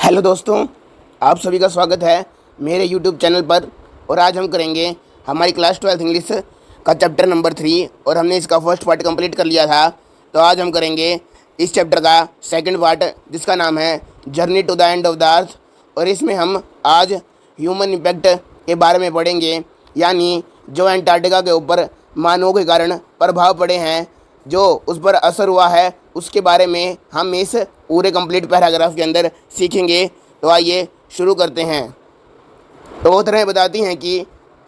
Hello दोस्तों, आप सभी का स्वागत है मेरे यूट्यूब चैनल पर। और आज हम करेंगे हमारी क्लास 12 इंग्लिश का चैप्टर नंबर 3 और हमने इसका फर्स्ट पार्ट कंप्लीट कर लिया था। तो आज हम करेंगे इस चैप्टर का सेकंड पार्ट जिसका नाम है journey to the end of the earth. और इसमें हम आज ह्यूमन इम्पैक्ट के बारे में पढ़ेंगे, यानी जो एंटार्क्टिका के ऊपर मानवों के कारण प्रभाव पड़े हैं, जो उस पर असर हुआ है, उसके बारे में हम इस पूरे कंप्लीट पैराग्राफ के अंदर सीखेंगे। तो आइए शुरू करते हैं। तो ऑथर बताती हैं कि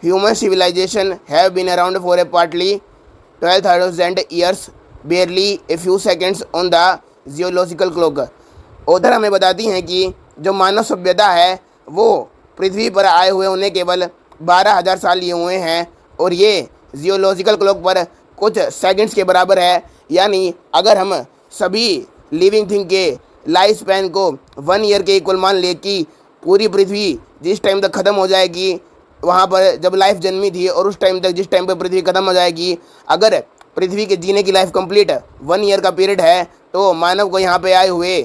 human civilisation have been around for a partly 12,000 years, barely a few seconds on the geological clock. Author हमें बताती हैं कि जो मानव सभ्यता है वो पृथ्वी पर आए हुए उन्हें केवल 12,000 साल लिए हुए हैं, और ये जियोलॉजिकल क्लॉक पर कुछ सेकंड्स के बराबर है। यानी अगर हम सभी लिविंग थिंग के लाइफ स्पैन को 1 ईयर के इक्वल मान ले कि पूरी पृथ्वी जिस टाइम तक ख़त्म हो जाएगी, वहाँ पर जब लाइफ जन्मी थी और उस टाइम तक जिस टाइम पर पृथ्वी ख़त्म हो जाएगी, अगर पृथ्वी के जीने की लाइफ कंप्लीट 1 ईयर का पीरियड है, तो मानव को यहाँ पे आए हुए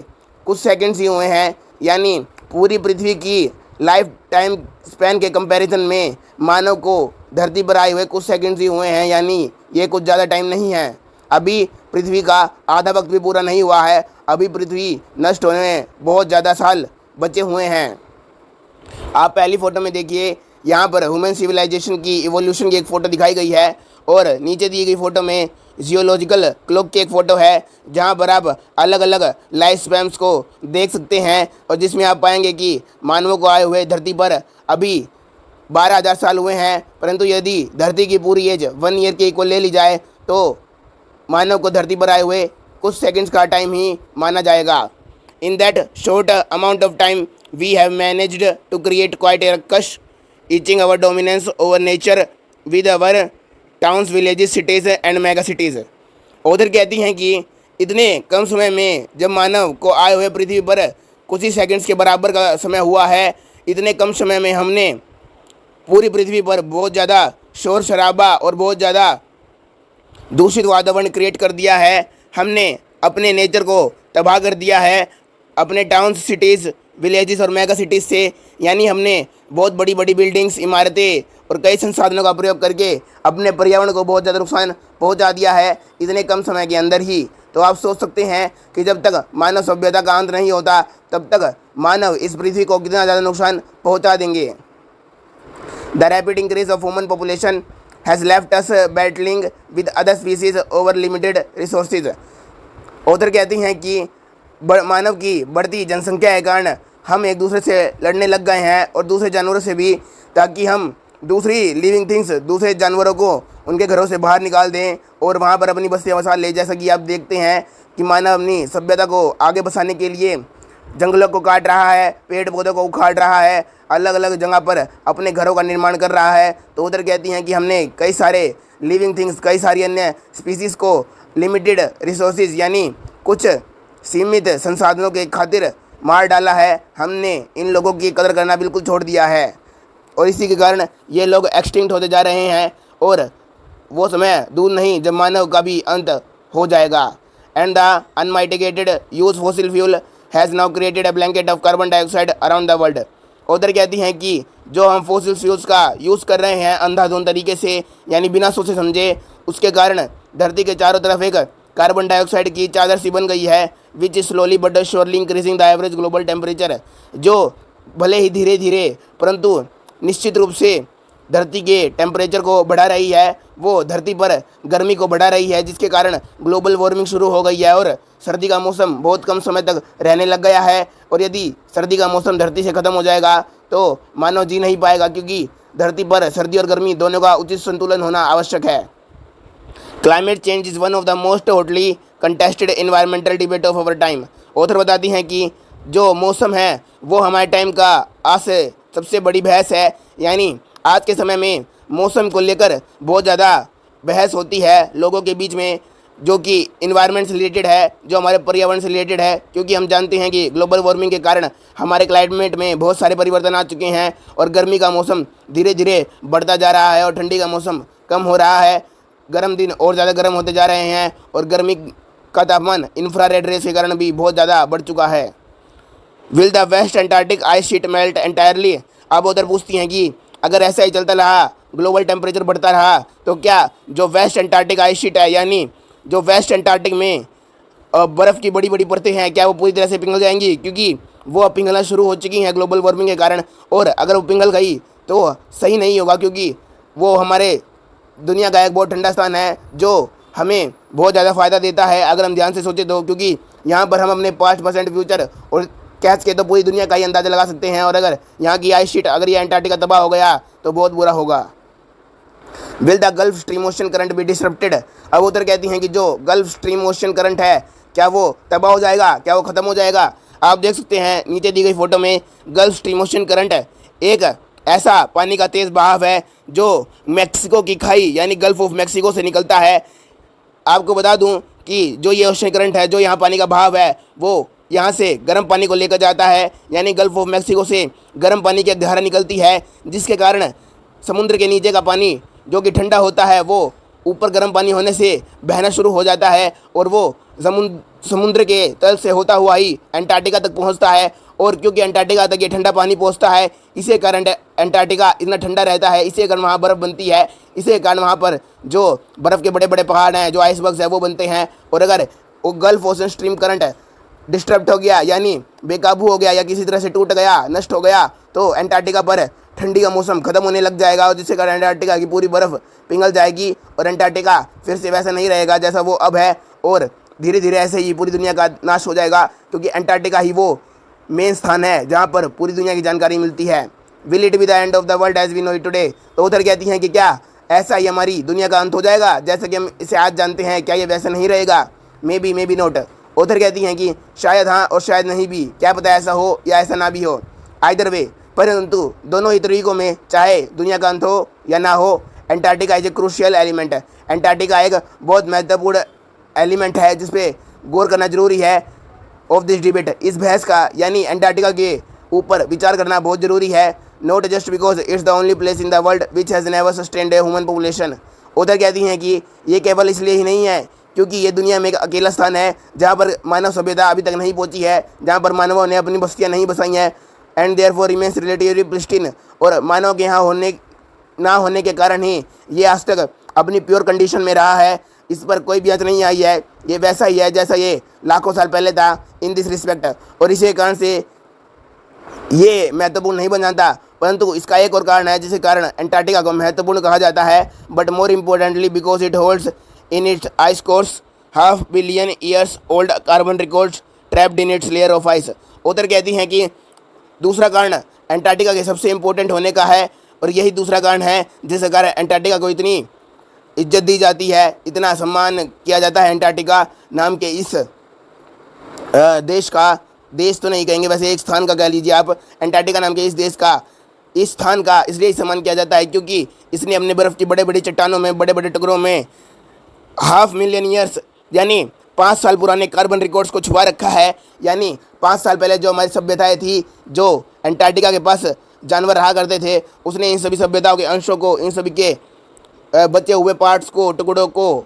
कुछ सेकंड्स ही हुए हैं। यानी पूरी पृथ्वी की लाइफ टाइम स्पैन के कंपैरिजन में मानव को धरती पर आए हुए कुछ सेकंड्स ही हुए हैं, यानी ये कुछ ज़्यादा टाइम नहीं है। अभी पृथ्वी का आधा वक्त भी पूरा नहीं हुआ है, अभी पृथ्वी नष्ट होने में बहुत ज़्यादा साल बचे हुए हैं। आप पहली फ़ोटो में देखिए, यहाँ पर ह्यूमन सिविलाइजेशन की इवोल्यूशन की एक फ़ोटो दिखाई गई है, और नीचे दी गई फ़ोटो में जियोलॉजिकल क्लॉक की एक फ़ोटो है, जहाँ पर आप अलग अलग लाइफ स्पैम्स को देख सकते हैं, और जिसमें आप पाएंगे कि मानवों को आए हुए धरती पर अभी 12,000 साल हुए हैं। परंतु यदि धरती की पूरी एज 1 ईयर के इक्वल ले ली जाए, तो मानव को धरती पर आए हुए कुछ सेकंड्स का टाइम ही माना जाएगा। In that short amount of time we have managed to create quite a ruckus etching our dominance over nature with our towns, villages, cities and mega cities. Author कहती हैं कि इतने कम समय में जब मानव को आए हुए पृथ्वी पर कुछ ही सेकंड्स के बराबर का समय हुआ है, इतने कम समय में हमने पूरी पृथ्वी पर बहुत ज़्यादा शोर शराबा और बहुत ज़्यादा दूषित वातावरण क्रिएट कर दिया है। हमने अपने नेचर को तबाह कर दिया है, अपने टाउन्स, सिटीज़, विलेजेस और मेगा सिटीज़ से। यानी हमने बहुत बड़ी बड़ी बिल्डिंग्स, इमारतें और कई संसाधनों का प्रयोग करके अपने पर्यावरण को बहुत ज़्यादा नुकसान पहुंचा दिया है इतने कम समय के अंदर ही। तो आप सोच सकते हैं कि जब तक मानव सभ्यता का अंत नहीं होता, तब तक मानव इस पृथ्वी को कितना ज़्यादा नुकसान पहुँचा देंगे। The rapid increase of human population has left us battling with other species over limited resources. Author कहती हैं कि मानव की बढ़ती जनसंख्या के कारण हम एक दूसरे से लड़ने लग गए हैं, और दूसरे जानवरों से भी, ताकि हम दूसरी लिविंग थिंग्स, दूसरे जानवरों को उनके घरों से बाहर निकाल दें और वहाँ पर अपनी बस्तियाँ बसा ले। जैसा कि आप देखते हैं कि मानव अपनी सभ्यता को आगे बसाने के लिए जंगलों को काट रहा है, पेड़ पौधों को उखाड़ रहा है, अलग अलग जगह पर अपने घरों का निर्माण कर रहा है। तो उधर कहती हैं कि हमने कई सारे लिविंग थिंग्स, कई सारी अन्य स्पीसीज़ को लिमिटेड रिसोर्सेज यानी कुछ सीमित संसाधनों के खातिर मार डाला है। हमने इन लोगों की कदर करना बिल्कुल छोड़ दिया है, और इसी के कारण ये लोग एक्सटिंक्ट होते जा रहे हैं, और वो समय दूर नहीं जब मानव का भी अंत हो जाएगा। And the unmitigated use fossil fuel has now created a blanket of carbon dioxide around the world. उधर कहती हैं कि जो हम फॉसिल फ्यूल्स का यूज़ कर रहे हैं अंधाधुंध तरीके से, यानी बिना सोचे समझे, उसके कारण धरती के चारों तरफ एक कार्बन डाइऑक्साइड की चादर सी बन गई है, which is slowly but surely increasing the average global temperature, जो भले ही धीरे धीरे परंतु निश्चित रूप से धरती के टेम्परेचर को बढ़ा रही है। वो धरती पर गर्मी को बढ़ा रही है, जिसके कारण ग्लोबल वार्मिंग शुरू हो गई है, और सर्दी का मौसम बहुत कम समय तक रहने लग गया है। और यदि सर्दी का मौसम धरती से ख़त्म हो जाएगा, तो मानव जी नहीं पाएगा, क्योंकि धरती पर सर्दी और गर्मी दोनों का उचित संतुलन होना आवश्यक है। Climate change is one of the most hotly contested environmental debate of our time. Author बताती हैं कि जो मौसम है वो हमारे टाइम का आज से सबसे बड़ी बहस है। यानी आज के समय में मौसम को लेकर बहुत ज़्यादा बहस होती है लोगों के बीच में, जो कि इन्वायरमेंट से रिलेटेड है, जो हमारे पर्यावरण से रिलेटेड है। क्योंकि हम जानते हैं कि ग्लोबल वार्मिंग के कारण हमारे क्लाइमेट में बहुत सारे परिवर्तन आ चुके हैं, और गर्मी का मौसम धीरे धीरे बढ़ता जा रहा है और ठंडी का मौसम कम हो रहा है। गर्म दिन और ज़्यादा गर्म होते जा रहे हैं, और गर्मी का तापमान इंफ्रारेड रेस के कारण भी बहुत ज़्यादा बढ़ चुका है। Will the West Antarctic ice sheet melt entirely. अब उधर पूछती हैं कि अगर ऐसा ही चलता रहा, ग्लोबल टेम्परेचर बढ़ता रहा, तो क्या जो वेस्ट एंटार्क्टिक आइस शीट है, यानी जो वेस्ट एंटार्क्टिक में बर्फ़ की बड़ी बड़ी परतें हैं, क्या वो पूरी तरह से पिघल जाएंगी? क्योंकि वो अब पिघलना शुरू हो चुकी हैं ग्लोबल वार्मिंग के कारण। और अगर वो पिघल गई तो सही नहीं होगा, क्योंकि वो हमारे दुनिया का एक बहुत ठंडा स्थान है जो हमें बहुत ज़्यादा फ़ायदा देता है अगर हम ध्यान से सोचें तो। क्योंकि यहाँ पर हम अपने 5% फ्यूचर और कैच के तो पूरी दुनिया का ही अंदाज़ा लगा सकते हैं। और अगर यहाँ की आइस शीट, अगर ये एंटार्क्टिका तबाह हो गया तो बहुत बुरा होगा। Will the Gulf Stream ocean current be disrupted. अब उधर कहती हैं कि जो गल्फ स्ट्रीम ओशन करंट है, क्या वो तबाह हो जाएगा, क्या वो ख़त्म हो जाएगा? आप देख सकते हैं नीचे दी गई फोटो में, गल्फ स्ट्रीम ओशन करंट एक ऐसा पानी का तेज़ बहाव है जो मैक्सिको की खाई यानी गल्फ ऑफ मैक्सिको से निकलता है। आपको बता दूं कि जो ये ओशन करंट है, जो यहाँ पानी का बहाव है, वो यहाँ से गर्म पानी को लेकर जाता है, यानी गल्फ ऑफ मैक्सिको से गर्म पानी की एक धारा निकलती है, जिसके कारण समुद्र के नीचे का पानी जो कि ठंडा होता है वो ऊपर गर्म पानी होने से बहना शुरू हो जाता है और वो समुद्र के तल से होता हुआ ही अंटार्कटिका तक पहुंचता है। और क्योंकि अंटार्कटिका तक ये ठंडा पानी पहुंचता है, इसी कारण अंटार्कटिका इतना ठंडा रहता है, इसी कारण वहाँ बर्फ़ बनती है, इसी कारण वहाँ पर जो बर्फ़ के बड़े बड़े पहाड़ हैं, जो आइसबर्ग्स है, वो बनते हैं। और अगर वो gulf ocean stream current disturb हो गया, यानी बेकाबू हो गया या किसी तरह से टूट गया, नष्ट हो गया, तो अंटार्कटिका पर ठंडी का मौसम खत्म होने लग जाएगा, और जिससे कारण अंटार्कटिका की पूरी बर्फ़ पिघल जाएगी और अंटार्कटिका फिर से वैसा नहीं रहेगा जैसा वो अब है। और धीरे धीरे ऐसे ही पूरी दुनिया का नाश हो जाएगा, क्योंकि अंटार्कटिका ही वो मेन स्थान है जहाँ पर पूरी दुनिया की जानकारी मिलती है। Will it be the end of the world as we know it today. तो उधर कहती हैं कि क्या ऐसा ही हमारी दुनिया का अंत हो जाएगा जैसा कि हम इसे आज जानते हैं? क्या ये वैसा नहीं रहेगा? May be note. उधर कहती हैं कि शायद हाँ और शायद नहीं भी, क्या पता ऐसा हो या ऐसा ना भी हो। आइदर वे, परंतु दोनों ही तरीकों में, चाहे दुनिया का अंत हो या ना हो, Antarctica is a crucial element. Antarctica एक बहुत महत्वपूर्ण एलिमेंट है जिस पे गौर करना जरूरी है। ऑफ दिस डिबेट, इस बहस का यानी अंटार्कटिका के ऊपर विचार करना बहुत ज़रूरी है। Not just because it's the only place in the world which has never sustained a human population. उधर कहती हैं कि ये केवल इसलिए ही नहीं है क्योंकि ये दुनिया में एक अकेला स्थान है जहाँ पर मानव सभ्यता अभी तक नहीं पहुँची है, जहाँ पर मानवों ने अपनी बस्तियाँ नहीं बसाई हैं। And therefore remains relatively pristine, और मानव के यहाँ ना होने के कारण ही ये आज तक अपनी प्योर कंडीशन में रहा है। इस पर कोई भी आँच नहीं आई है, ये वैसा ही है जैसा ये लाखों साल पहले था इन दिस रिस्पेक्ट। और इसी कारण से ये महत्वपूर्ण नहीं बन जाता, परंतु इसका एक और कारण है जिसके कारण अंटार्कटिका को महत्वपूर्ण कहा जाता है। But more importantly because it holds in its ice course 500 billion years old carbon records trapped in its layer of ice. उधर कहती हैं कि दूसरा कारण अंटार्कटिका के सबसे इम्पोर्टेंट होने का है, और यही दूसरा कारण है जिसके कारण अंटार्कटिका को इतनी इज्जत दी जाती है, इतना सम्मान किया जाता है अंटार्कटिका नाम के इस देश का। देश तो नहीं कहेंगे, वैसे एक स्थान का कह लीजिए आप। अंटार्कटिका नाम के इस देश का, इस स्थान का इसलिए सम्मान किया जाता है क्योंकि इसने अपने बर्फ़ की बड़े बड़ी चट्टानों में, बड़े बड़े टुकड़ों में 500 मिलियन ईयर्स यानी 5 साल पुराने कार्बन रिकॉर्ड्स को छुपा रखा है। यानी 5 साल पहले जो हमारी सभ्यताएं थी, जो अंटार्कटिका के पास जानवर रहा करते थे, उसने इन सभी सभ्यताओं के अंशों को, इन सभी के बचे हुए पार्ट्स को, टुकड़ों को,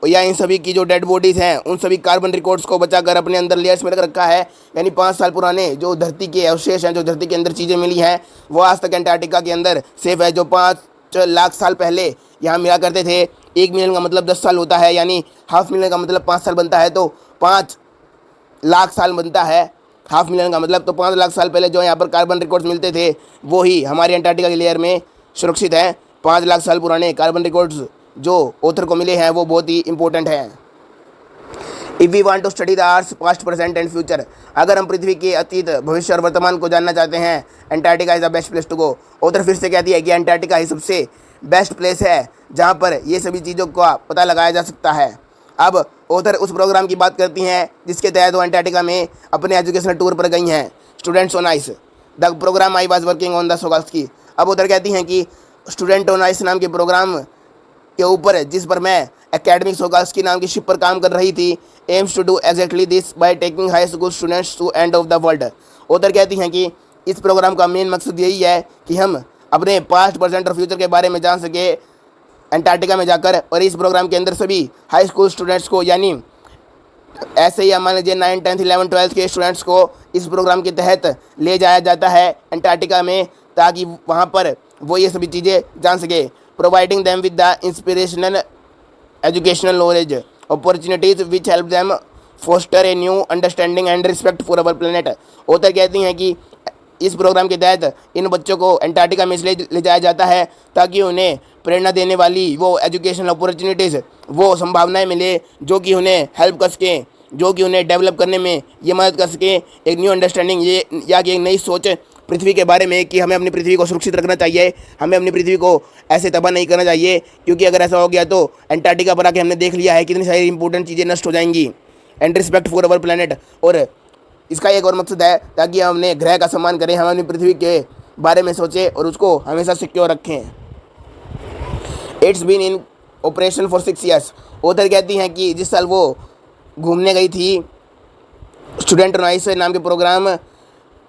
या इन सभी की जो डेड बॉडीज़ हैं, उन सभी कार्बन रिकॉर्ड्स को बचाकर अपने अंदर लेयर्स में रख रखा है। यानी 5 साल पुराने जो धरती के अवशेष हैं, जो धरती के अंदर चीज़ें मिली हैं, वो आज तक अंटार्कटिका के अंदर सेफ है। जो 5 लाख साल पहले यहाँ मिला करते थे, 1 मिलियन का मतलब 10 साल होता है, यानी हाफ मिलियन का मतलब 5 साल बनता है, तो 5 लाख साल बनता है हाफ मिलियन का मतलब। तो 5 लाख साल पहले जो यहाँ पर कार्बन रिकॉर्ड्स मिलते थे, वो ही हमारी अंटार्कटिका की लेयर में सुरक्षित है। 5 लाख साल पुराने कार्बन रिकॉर्ड्स जो ऑथर को मिले हैं वो बहुत ही इंपॉर्टेंट हैं। If we want to study the earth past present and future, अगर हम पृथ्वी के अतीत, भविष्य और वर्तमान को जानना चाहते हैं, Antarctica is the best place to go. Author फिर से कहती है कि अंटार्कटिका ही सबसे बेस्ट प्लेस है जहाँ पर ये सभी चीज़ों का पता लगाया जा सकता है। अब ऑथर उस प्रोग्राम की बात करती हैं जिसके तहत वो अंटार्कटिका में अपने एजुकेशनल टूर पर गई हैं। Students on ice, the program I was working on the सोगास्की। अब ऑथर कहती हैं कि स्टूडेंट ऑन आइस नाम के प्रोग्राम के ऊपर, जिस पर मैं एकेडमिक सोगास्की नाम की शिप पर काम कर रही थी, aims to do exactly this by taking high school students to end of the world. Author कहती हैं कि इस प्रोग्राम का मेन मकसद यही है कि हम अपने पास्ट, प्रेजेंट और फ्यूचर के बारे में जान सके अंटार्कटिका में जाकर। और इस प्रोग्राम के अंदर सभी हाई स्कूल स्टूडेंट्स को, यानी ऐसे ही मान लीजिए 9, 10, 11, 12 के स्टूडेंट्स को इस प्रोग्राम के तहत ले जाया जाता है अंटार्कटिका में, ताकि वहाँ पर वो ये सभी चीज़ें जान सके। Providing them with the inspirational educational knowledge opportunities which help them foster a new understanding and respect for our planet. Author कहती हैं कि इस प्रोग्राम के तहत इन बच्चों को अंटार्कटिका में इसलिए ले जाया जाता है ताकि उन्हें प्रेरणा देने वाली वो एजुकेशनल अपॉर्चुनिटीज़, वो संभावनाएं मिले जो कि उन्हें हेल्प कर सकें, जो कि उन्हें डेवलप करने में ये मदद कर सके, एक न्यू अंडरस्टैंडिंग ये या कि एक नई सोच पृथ्वी के बारे में कि हमें अपनी पृथ्वी को सुरक्षित रखना चाहिए, हमें अपनी पृथ्वी को ऐसे तबाह नहीं करना चाहिए, क्योंकि अगर ऐसा हो गया तो अंटार्कटिका पर आके हमने देख लिया है कितनी सारी इंपॉर्टेंट चीज़ें नष्ट हो जाएंगी। And respect for our planet, और इसका एक और मकसद है ताकि हम अपने ग्रह का सम्मान करें, हम अपनी पृथ्वी के बारे में सोचें और उसको हमेशा सिक्योर रखें। It's been in operation for 6 years। Author कहती हैं कि जिस साल वो घूमने गई थी स्टूडेंट ऑन नाम के प्रोग्राम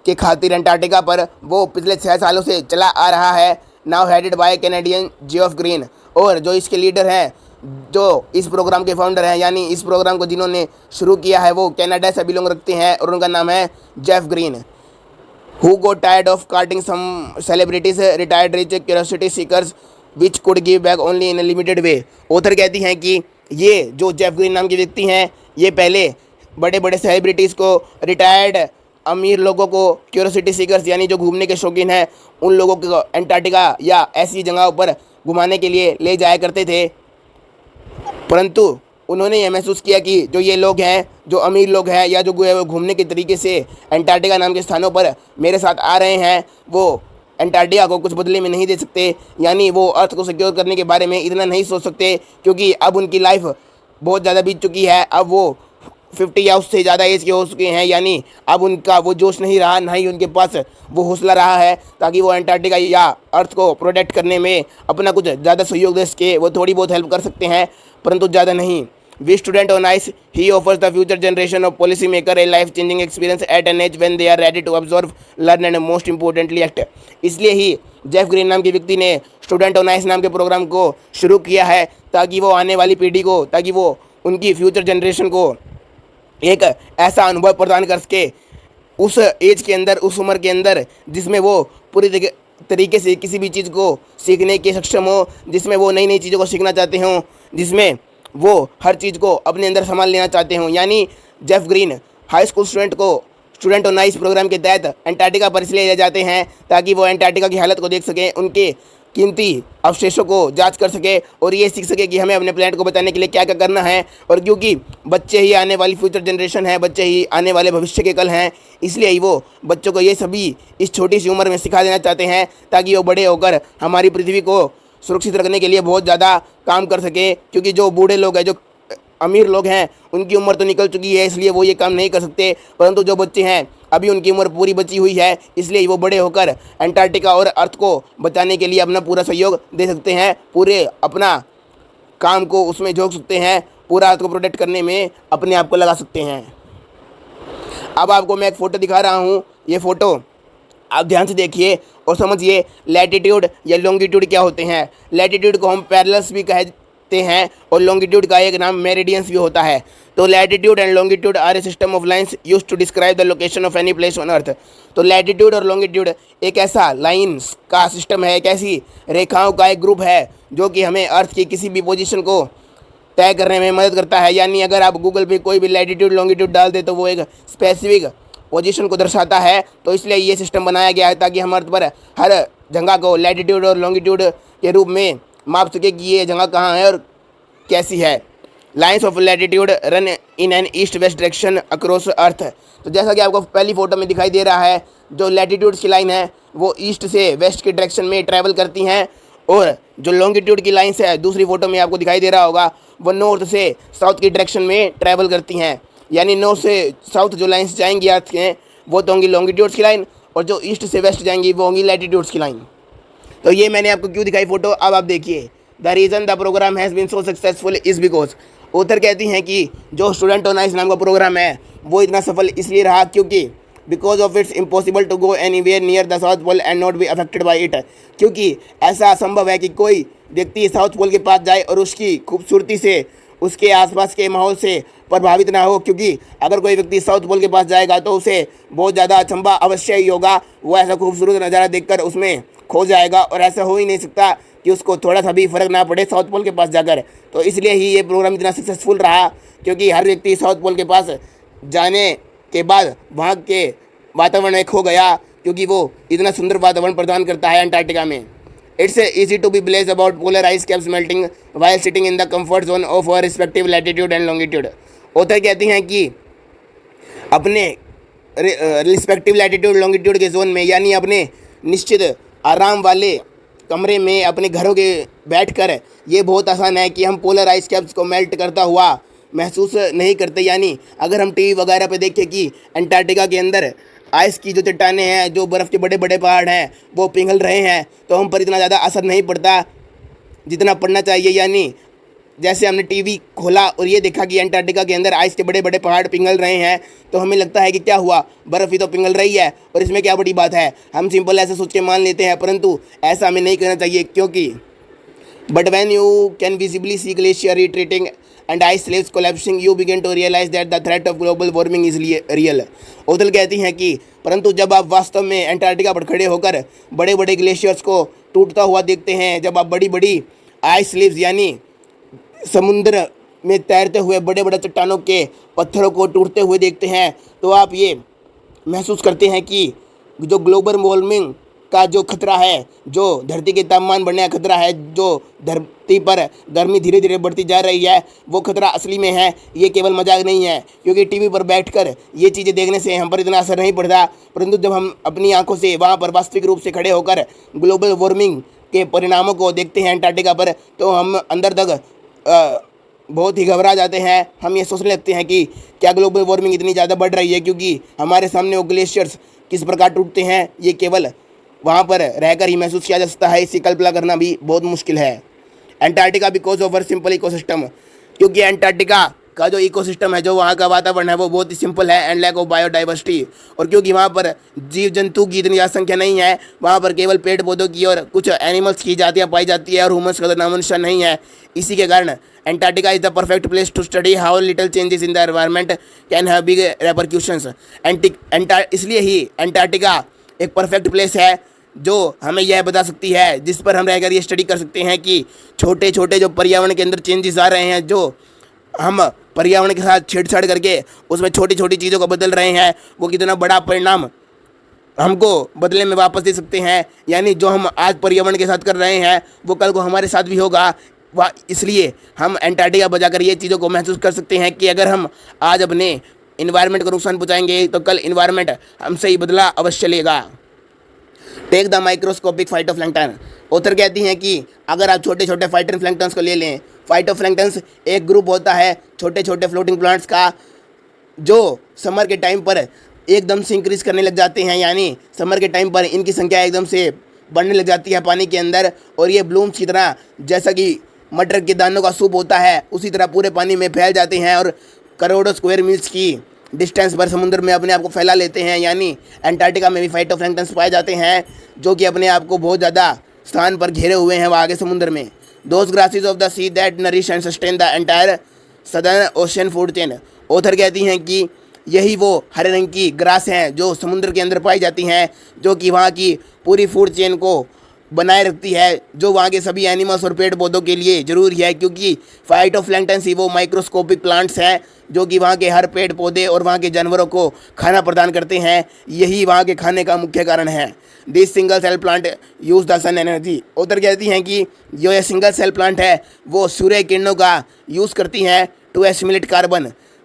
के खातिर अंटार्कटिका पर, वो पिछले 6 सालों से चला आ रहा है। Now headed by Canadian Jeff green, और जो इसके लीडर हैं, जो इस प्रोग्राम के फाउंडर हैं, यानी इस प्रोग्राम को जिन्होंने शुरू किया है वो कनाडा से बिलोंग रखते हैं और उनका नाम है Jeff Green. Who got tired of carting some celebrities retired rich curiosity seekers which could give back only in a limited way. Author कहती हैं कि ये जो जेफ ग्रीन नाम के व्यक्ति हैं, ये पहले बड़े बड़े सेलिब्रिटीज़ को, रिटायर्ड अमीर लोगों को, क्यूरियोसिटी सीकर्स यानी जो घूमने के शौकीन हैं, उन लोगों को अंटार्कटिका या ऐसी जगहों पर घुमाने के लिए ले जाया करते थे। परंतु उन्होंने यह महसूस किया कि जो ये लोग हैं, जो अमीर लोग हैं या जो घूमने के तरीके से अंटार्कटिका नाम के स्थानों पर मेरे साथ आ रहे हैं, वो अंटार्कटिका को कुछ बदले में नहीं दे सकते, यानी वो अर्थ को सिक्योर करने के बारे में इतना नहीं सोच सकते, क्योंकि अब उनकी लाइफ बहुत ज़्यादा बीत चुकी है। अब वो 50 या उससे ज़्यादा एज के हो चुके हैं, यानी अब उनका वो जोश नहीं रहा, ना ही उनके पास वो हौसला रहा है ताकि वो अंटार्कटिका या अर्थ को प्रोटेक्ट करने में अपना कुछ ज़्यादा सहयोग दे सके। वो थोड़ी बहुत हेल्प कर सकते हैं परंतु ज़्यादा नहीं। We student on ice he offers the future generation of policy maker a life changing experience at an age when they are ready to observe, learn and most importantly act. इसलिए ही Jeff green नाम के व्यक्ति ने student on ice नाम के programme को शुरू किया है, ताकि वो आने वाली पीढ़ी को, ताकि वो उनकी फ्यूचर जनरेशन को एक ऐसा अनुभव प्रदान कर सके उस एज के अंदर, उस उम्र के अंदर, जिसमें वो पूरी तरीके से किसी भी चीज़ को सीखने के सक्षम हो, जिसमें वो नई नई चीज़ों को सीखना चाहते हों, जिसमें वो हर चीज़ को अपने अंदर संभाल लेना चाहते हों। यानी Jeff green high school student को स्टूडेंट ऑन आइस प्रोग्राम के तहत अंटार्कटिका पर इसलिए ले जाते हैं ताकि वो अंटार्कटिका की हालत को देख सकें, उनके कीमती अवशेषों को जांच कर सके और ये सीख सके कि हमें अपने प्लेनेट को बचाने के लिए क्या क्या करना है। और क्योंकि बच्चे ही आने वाली फ्यूचर जनरेशन है, बच्चे ही आने वाले भविष्य के कल हैं, इसलिए ही वो बच्चों को ये सभी इस छोटी सी उम्र में सिखा देना चाहते हैं ताकि वो बड़े होकर हमारी पृथ्वी को सुरक्षित रखने के लिए बहुत ज़्यादा काम कर सके। क्योंकि जो बूढ़े लोग हैं, जो अमीर लोग हैं, उनकी उम्र तो निकल चुकी है, इसलिए वो ये काम नहीं कर सकते, परंतु जो बच्चे हैं अभी उनकी उम्र पूरी बची हुई है, इसलिए वो बड़े होकर अंटार्कटिका और अर्थ को बचाने के लिए अपना पूरा सहयोग दे सकते हैं, पूरे अपना काम को उसमें झोंक सकते हैं, पूरा अर्थ को प्रोटेक्ट करने में अपने आप को लगा सकते हैं। अब आपको मैं एक फ़ोटो दिखा रहा हूँ, ये फ़ोटो आप ध्यान से देखिए और समझिए लैटिट्यूड या लॉन्गिट्यूड क्या होते हैं। लैटिट्यूड को हम पैरेलल्स भी कहते हैं और लॉन्गिट्यूड का एक नाम मेरिडियंस भी होता है। तो latitude and longitude are a system of lines used to describe the location of any place on earth. तो लैटिट्यूड और लॉन्गिट्यूड एक ऐसा लाइंस का सिस्टम है, एक ऐसी रेखाओं का एक ग्रुप है जो कि हमें अर्थ की किसी भी पोजीशन को तय करने में मदद करता है। यानी अगर आप गूगल पे कोई भी लैटिट्यूड लॉन्गिट्यूड डाल दे तो वो एक स्पेसिफिक पोजीशन को दर्शाता है। तो इसलिए ये सिस्टम बनाया गया है ताकि हम अर्थ पर हर जगह को लैटिट्यूड और लॉन्गिट्यूड के रूप में माप सके कि ये जगह कहाँ है और कैसी है। Lines of latitude run in an east west direction across earth. तो जैसा कि आपको पहली फोटो में दिखाई दे रहा है, जो लैटिट्यूड्स की लाइन है वो ईस्ट से वेस्ट की डायरेक्शन में ट्रैवल करती हैं, और जो लॉन्गिट्यूड की लाइन्स है दूसरी फोटो में आपको दिखाई दे रहा होगा, वो नॉर्थ से साउथ की डायरेक्शन में ट्रैवल करती हैं। यानी नॉर्थ से साउथ जो लाइन्स जाएंगी अर्थ के, वो तो होंगी लॉन्गिट्यूड्स की लाइन, और जो ईस्ट से वेस्ट जाएंगी वो होंगी लैटिट्यूड्स की लाइन। तो ये मैंने आपको क्यों दिखाई फ़ोटो, अब आप देखिए। The reason the program has been so successful is because, author कहती हैं कि जो स्टूडेंट ऑन आइस नाम का प्रोग्राम है वो इतना सफल इसलिए रहा क्योंकि because of it's impossible to go anywhere near the south pole and not be affected by it. क्योंकि ऐसा असंभव है कि कोई व्यक्ति साउथ पोल के पास जाए और उसकी खूबसूरती से उसके आसपास के माहौल से प्रभावित ना हो, क्योंकि अगर कोई व्यक्ति साउथ पोल के पास जाएगा तो उसे बहुत ज़्यादा अचंभा अवश्य ही होगा। वो ऐसा खूबसूरत नज़ारा देखकर उसमें खो जाएगा, और ऐसा हो ही नहीं सकता कि उसको थोड़ा सा भी फर्क ना पड़े साउथ पोल के पास जाकर। तो इसलिए ही ये प्रोग्राम इतना सक्सेसफुल रहा, क्योंकि हर व्यक्ति साउथ पोल के पास जाने के बाद वहाँ के वातावरण में खो गया, क्योंकि वो इतना सुंदर वातावरण प्रदान करता है अंटार्कटिका में। It's easy to be blessed about polar ice caps melting while sitting in the comfort zone of our respective latitude and longitude. Author कहती हैं कि अपने रिस्पेक्टिव लैटिट्यूड लॉन्गिट्यूड के जोन में, यानी अपने निश्चित आराम वाले कमरे में अपने घरों के बैठकर ये बहुत आसान है कि हम पोलर आइस कैप्स को मेल्ट करता हुआ महसूस नहीं करते। यानी अगर हम टीवी वगैरह पे देखें कि अंटार्कटिका के अंदर आइस की जो चट्टानें हैं, जो बर्फ़ के बड़े बड़े पहाड़ हैं, वो पिघल रहे हैं, तो हम पर इतना ज़्यादा असर नहीं पड़ता जितना पड़ना चाहिए। यानी जैसे हमने टीवी खोला और ये देखा कि अंटार्कटिका के अंदर आइस के बड़े बड़े पहाड़ पिघल रहे हैं, तो हमें लगता है कि क्या हुआ, बर्फ़ ही तो पिघल रही है और इसमें क्या बड़ी बात है। हम सिंपल ऐसे सोच के मान लेते हैं, परंतु ऐसा हमें नहीं करना चाहिए, क्योंकि but when you can visibly see glacier retreating and ice slaves collapsing, you begin to realize that the threat of global warming is real. ओथल कहती हैं कि परंतु जब आप वास्तव में अंटार्कटिका पर खड़े होकर बड़े बड़े ग्लेशियर्स को टूटता हुआ देखते हैं, जब आप बड़ी बड़ी आइस स्लीव्स यानी समुद्र में तैरते हुए बड़े बड़े चट्टानों के पत्थरों को टूटते हुए देखते हैं, तो आप ये महसूस करते हैं कि जो ग्लोबल वार्मिंग का जो खतरा है, जो धरती के तापमान बढ़ने का खतरा है, जो धरती पर गर्मी धीरे धीरे बढ़ती जा रही है, वो खतरा असली में है। ये केवल मजाक नहीं है, क्योंकि टीवी पर बैठकर ये चीज़ें देखने से हम पर इतना असर नहीं पड़ता, परंतु जब हम अपनी आंखों से वहाँ पर वास्तविक रूप से खड़े होकर ग्लोबल वार्मिंग के परिणामों को देखते हैं अंटार्कटिका पर, तो हम अंदर तक बहुत ही घबरा जाते हैं। हम ये सोचने लगते हैं कि क्या ग्लोबल वार्मिंग इतनी ज़्यादा बढ़ रही है, क्योंकि हमारे सामने वो ग्लेशियर्स किस प्रकार टूटते हैं ये केवल वहाँ पर रहकर ही महसूस किया जा सकता है। इसकी कल्पना करना भी बहुत मुश्किल है। Antarctica because of simple ecosystem, क्योंकि अंटार्कटिका का जो इकोसिस्टम है, जो वहाँ का वातावरण है, वो बहुत ही सिंपल है, एंड लैक ऑफ बायोडाइवर्सिटी, और क्योंकि वहाँ पर जीव जंतु की इतनी ज़्यादा संख्या नहीं है, वहाँ पर केवल पेड़ पौधों की और कुछ एनिमल्स की जातियाँ पाई जाती है, और ह्यूमंस का नामो निशान नहीं है। इसी के कारण Antarctica is the perfect place to study how little changes in the environment can have big repercussions. इसलिए ही अंटार्कटिका एक परफेक्ट प्लेस है जो हमें यह बता सकती है, जिस पर हम रहकर ये स्टडी कर सकते हैं कि छोटे छोटे जो पर्यावरण के अंदर चेंजेस आ रहे हैं, जो हम पर्यावरण के साथ छेड़छाड़ करके उसमें छोटी छोटी चीज़ों को बदल रहे हैं, वो कितना बड़ा परिणाम हमको बदले में वापस दे सकते हैं। यानी जो हम आज पर्यावरण के साथ कर रहे हैं, वो कल को हमारे साथ भी होगा। इसलिए हम अंटार्कटिका बजाकर ये चीज़ों को महसूस कर सकते हैं कि अगर हम आज अपने इन्वायरमेंट को नुकसान पहुँचाएंगे, तो कल इन्वायरमेंट हमसे ही बदला अवश्य लेगा। Take the microscopic phytoplankton. Author कहती हैं कि अगर आप छोटे छोटे फाइटोप्लैंक्टन्स को ले लें, फाइटोप्लैंक्टन्स एक ग्रुप होता है छोटे छोटे फ्लोटिंग प्लांट्स का, जो समर के टाइम पर एकदम से इंक्रीज करने लग जाते हैं। यानी समर के टाइम पर इनकी संख्या एकदम से बढ़ने लग जाती है पानी के अंदर, और ये ब्लूम्स की तरह, जैसा कि मटर के दानों का सूप होता है, उसी तरह पूरे पानी में फैल जाते हैं और करोड़ों स्क्वायर मील्स की डिस्टेंस पर समुद्र में अपने आप को फैला लेते हैं। यानी अंटार्कटिका में भी फाइटोप्लैंक्टन्स पाए जाते हैं, जो कि अपने आप को बहुत ज़्यादा स्थान पर घेरे हुए हैं वहाँ के समुद्र में। Those grasses of the see that nourish and sustain the entire southern ocean food chain. Author कहती हैं कि यही वो हरे रंग की ग्रास हैं जो समुद्र के अंदर पाई जाती हैं, जो कि वहाँ की पूरी फूड चेन को बनाए रखती है, जो वहाँ के सभी एनिमल्स और पेड़ पौधों के लिए ज़रूरी है, क्योंकि फाइटोप्लैंक्टन्स ही वो माइक्रोस्कोपिक प्लांट्स हैं जो कि वहाँ के हर पेड़ पौधे और वहाँ के जानवरों को खाना प्रदान करते हैं। यही वहाँ के खाने का मुख्य कारण है। This single cell plant use the sun energy. Author कहती हैं कि जो ये सिंगल सेल प्लांट है, वो सूर्य किरणों का यूज़ करती हैं टू एसिमिलेट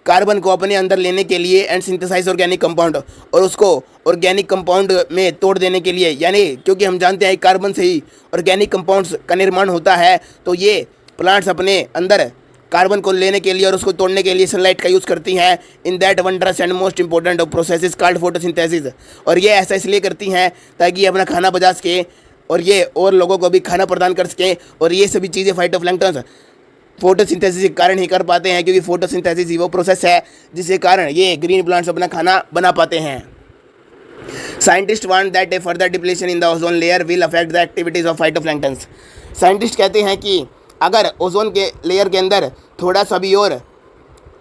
कार्बन को अपने अंदर लेने के लिए, एंड सिंथेसाइज ऑर्गेनिक कंपाउंड, और उसको ऑर्गेनिक कंपाउंड में तोड़ देने के लिए। यानी क्योंकि हम जानते हैं कार्बन से ही ऑर्गेनिक कंपाउंड्स का निर्माण होता है, तो ये प्लांट्स अपने अंदर कार्बन को लेने के लिए और उसको तोड़ने के लिए सनलाइट का यूज़ करती हैं। In that wondrous and most important process called photosynthesis. और ये ऐसा इसलिए करती हैं ताकि ये अपना खाना बचा सके और ये और लोगों को भी खाना प्रदान कर सके। और ये सभी चीज़ें फाइटोप्लैंक्टन्स फोटोसिंथेसिस के कारण ही कर पाते हैं, क्योंकि फोटोसिंथेसिस ही वो प्रोसेस है जिसके कारण ये ग्रीन प्लांट्स अपना खाना बना पाते हैं। Scientist want that A further depletion in the ozone layer will affect the activities of phytoplanktons. Scientist कहते हैं कि अगर ओजोन के लेयर के अंदर थोड़ा सा भी और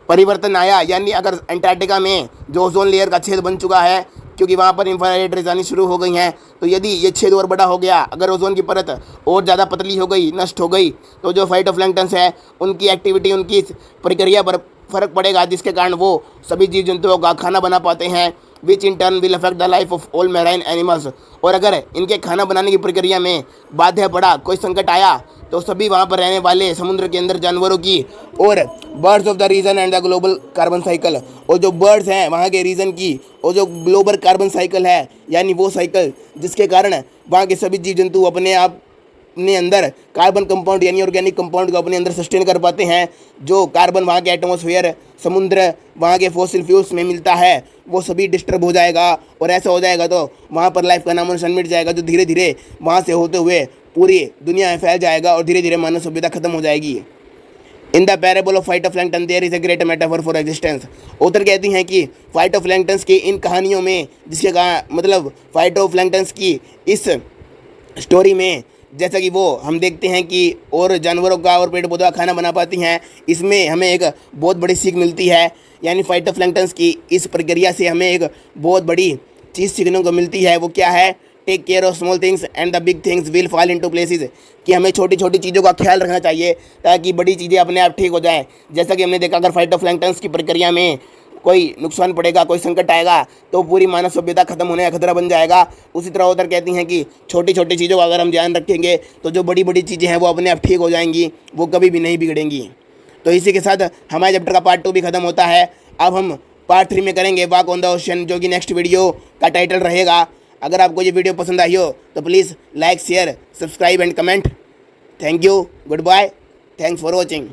परिवर्तन आया, यानी अगर अंटार्कटिका में जो ओजोन लेयर का छेद बन चुका है, क्योंकि वहाँ पर इंफ्रारेड रेज़ आनी शुरू हो गई हैं, तो यदि ये छेद और बड़ा हो गया, अगर ओजोन की परत और ज़्यादा पतली हो गई, नष्ट हो गई, तो जो फाइटोप्लैंक्टन्स है उनकी एक्टिविटी, उनकी प्रक्रिया पर फर्क पड़ेगा, जिसके कारण वो सभी जीव जंतुओं का खाना बना पाते हैं, which in turn will affect the life of all marine animals. और अगर इनके खाना बनाने की प्रक्रिया में बाधा पड़ा, कोई संकट आया, तो सभी वहाँ पर रहने वाले समुद्र के अंदर जानवरों की और birds of the region and the global carbon cycle, और जो बर्ड्स हैं वहाँ के रीजन की, और जो ग्लोबल कार्बन साइकिल है, यानी वो साइकिल जिसके कारण वहाँ के सभी जीव जंतु अपने आप अपने अंदर कार्बन कंपाउंड यानी ऑर्गेनिक कंपाउंड को अपने अंदर सस्टेन कर पाते हैं। जो कार्बन वहाँ के एटमॉस्फेयर, समुद्र, वहाँ के फॉसिल फ्यूल्स में मिलता है, वो सभी डिस्टर्ब हो जाएगा, और ऐसा हो जाएगा तो वहाँ पर लाइफ का नामो निशान मिट जाएगा, जो धीरे धीरे वहाँ से होते हुए पूरी दुनिया में फैल जाएगा और धीरे धीरे मानव सभ्यता खत्म हो जाएगी। In the parable of phytoplankton there is a great metaphor for existence. Author कहती हैं कि फाइटोप्लैंक्टन्स की इन कहानियों में, जिसके मतलब फाइटोप्लैंक्टन्स की इस स्टोरी में, जैसा कि वो हम देखते हैं कि और जानवरों का और पेड़ पौधों का खाना बना पाती हैं, इसमें हमें एक बहुत बड़ी सीख मिलती है। यानी फाइटोप्लैंक्टन्स की इस प्रक्रिया से हमें एक बहुत बड़ी चीज़ सीखने को मिलती है। वो क्या है? Take care of small things and the big things will fall into places. कि हमें छोटी छोटी चीज़ों का ख्याल रखना चाहिए ताकि बड़ी चीज़ें अपने आप ठीक हो जाएं। जैसा कि हमने देखा, अगर फाइटोप्लैंक्टन्स की प्रक्रिया में कोई नुकसान पड़ेगा, कोई संकट आएगा, तो पूरी मानव सभ्यता खत्म होने का खतरा बन जाएगा। उसी तरह उधर कहती हैं कि छोटी छोटी चीज़ों का अगर हम ध्यान रखेंगे तो जो बड़ी बड़ी चीज़ें हैं वो अपने आप ठीक हो जाएंगी, वो कभी भी नहीं बिगड़ेंगी। तो इसी के साथ हमारे चैप्टर का पार्ट 2 भी खत्म होता है। अब हम पार्ट 3 में करेंगे वॉक ऑन द ओशन, जो कि नेक्स्ट वीडियो का टाइटल रहेगा। अगर आपको ये वीडियो पसंद आई हो तो please like, share, subscribe and comment. Thank you, goodbye, thanks for watching.